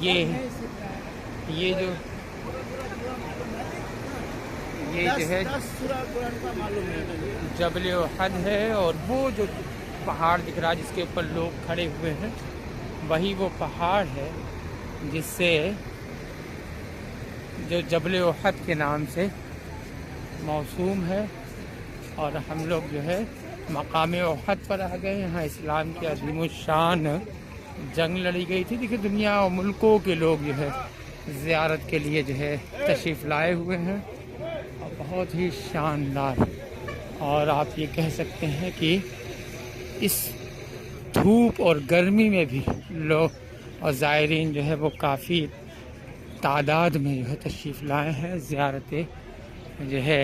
ये ये जो ये जो है जबल उहद है, और वो जो पहाड़ दिख रहा है जिसके ऊपर लोग खड़े हुए हैं, वही वो पहाड़ है जिससे जो जबल उहद के नाम से मौसूम है। और हम लोग जो है मकाम उहद पर आ गए। यहाँ इस्लाम की अज़ीमुश्शान जंग लड़ी गई थी। देखिए दुनिया और मुल्कों के लोग जो है ज़ियारत के लिए जो है तशरीफ़ लाए हुए हैं, और बहुत ही शानदार। और आप ये कह सकते हैं कि इस धूप और गर्मी में भी लोग और ज़ायरीन जो है वो काफ़ी तादाद में जो है तशरीफ़ लाए हैं जो है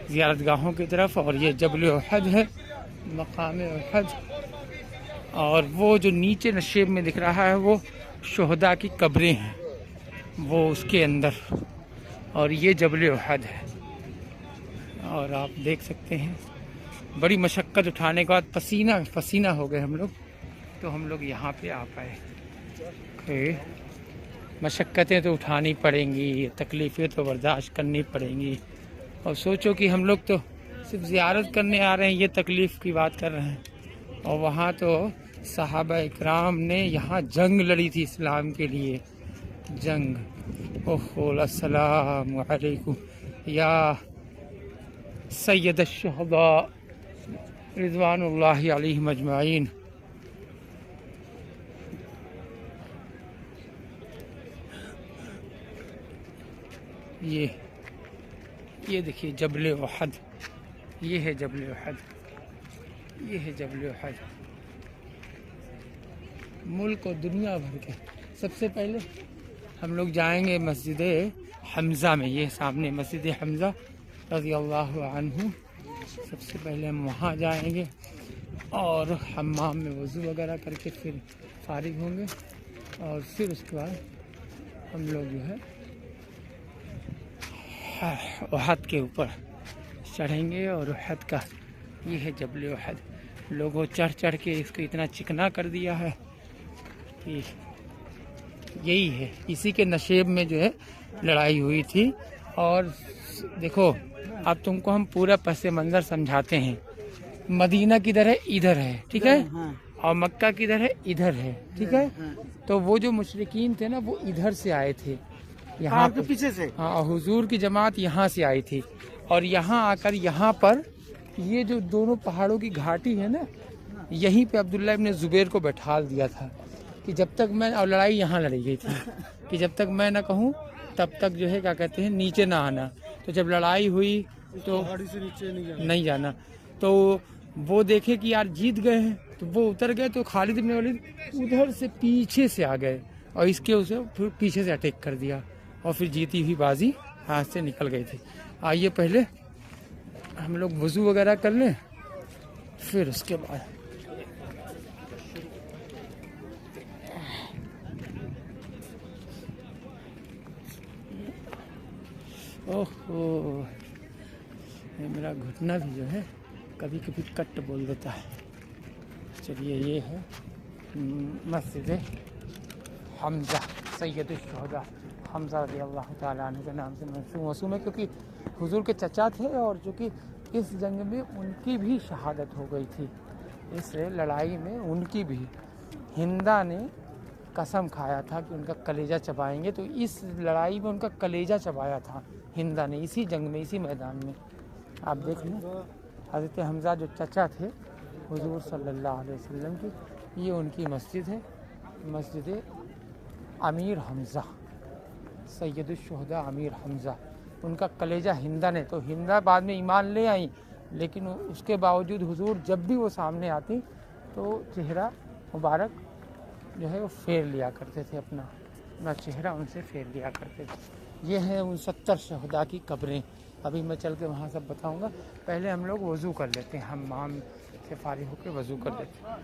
ज़ियारत गाहों की तरफ। और ये जबल उहद है, मकाम उहद। और वो जो नीचे नशेब में दिख रहा है वो शुहदा की कब्रें हैं, वो उसके अंदर। और ये जबल उहद है। और आप देख सकते हैं बड़ी मशक्क़त उठाने के बाद पसीना पसीना हो गए हम लोग, तो हम लोग यहाँ पे आ पाए। मशक्क़तें तो उठानी पड़ेंगी, तकलीफ़ें तो बर्दाश्त करनी पड़ेंगी। और सोचो कि हम लोग तो सिर्फ ज़ियारत करने आ रहे हैं, ये तकलीफ़ की बात कर रहे हैं। और वहाँ तो सहाबा इकराम ने यहाँ जंग लड़ी थी इस्लाम के लिए, जंग। ओहो अस्सलामु अलैकुम या सैयद शुहदा रिज़वानुल्लाहि अलैहिम अजमाइन। ये देखिए जबल उहद, ये है जबल उहद, ये है जबल उहद। मुल्क और दुनिया भर के। सबसे पहले हम लोग जाएंगे मस्जिद हमज़ा में, ये सामने मस्जिद हमज़ा रज़ी अल्लाहु अन्हु। सबसे पहले हम वहाँ जाएंगे और हम्माम में वज़ू वगैरह करके फिर फारिग होंगे। और फिर उसके बाद हम लोग जो है उहद के ऊपर चढ़ेंगे। और उहद का ये है जबल उहद। लोगों चढ़ चढ़ के इसको इतना चिकना कर दिया है कि यही है, इसी के नशेब में जो है लड़ाई हुई थी। और देखो अब तुमको हम पूरा पस मंज़र समझाते हैं। मदीना किधर है? इधर है, ठीक है। और मक्का किधर है? इधर है, ठीक है। तो वो जो मुशरिकीन थे ना वो इधर से आए थे, यहाँ के पीछे से। हाँ, हुजूर की जमात यहाँ से आई थी। और यहाँ आकर यहाँ पर ये जो दोनों पहाड़ों की घाटी है ना, यहीं पे अब्दुल्ला इब्न ज़ुबैर को बैठा दिया था कि जब तक मैं, और लड़ाई यहाँ लड़ी गई थी कि जब तक मैं ना कहूँ तब तक जो है क्या कहते हैं नीचे ना आना। तो जब लड़ाई हुई तो पहाड़ी से नीचे नहीं जाना। तो वो देखे कि यार जीत गए हैं, तो वो उतर गए। तो खालिद इब्न वलीद उधर से पीछे से आ गए और इसके उसे फिर पीछे से अटैक कर दिया, और फिर जीती हुई बाजी हाथ से निकल गई थी। आइए पहले हम लोग वज़ू वगैरह कर लें, फिर उसके बाद ओहो ये मेरा घुटना भी जो है कभी कभी कट बोल देता है। चलिए ये है मस्जिद हमज़ा सैयद शुहदा हमज़ा रज़ी अल्लाह ताला अन्हु के नाम से मौसूम है, क्योंकि हुजूर के चचा थे और जो कि इस जंग में उनकी भी शहादत हो गई थी। इस लड़ाई में उनकी भी, हिंदा ने कसम खाया था कि उनका कलेजा चबाएंगे। तो इस लड़ाई में उनका कलेजा चबाया था हिंदा ने, इसी जंग में, इसी मैदान में। आप देख लें हज़रत हमज़ा जो चचा थे हुजूर सल्लल्लाहु अलैहि वसल्लम की, ये उनकी मस्जिद है, मस्जिद अमीर हमज़ा सैयद शुहदा अमीर हमज़ा। उनका कलेजा हिंदा ने, तो हिंदा बाद में ईमान ले आई, लेकिन उसके बावजूद हुजूर जब भी वो सामने आती तो चेहरा मुबारक जो है वो फेर लिया करते थे, अपना चेहरा उनसे फेर लिया करते थे। ये है उन 70 शहदा की कब्रें। अभी मैं चल के वहाँ सब बताऊँगा। पहले हम लोग वज़ू कर लेते हैं, हम्माम से फारिग होकर वज़ू कर लेते हैं।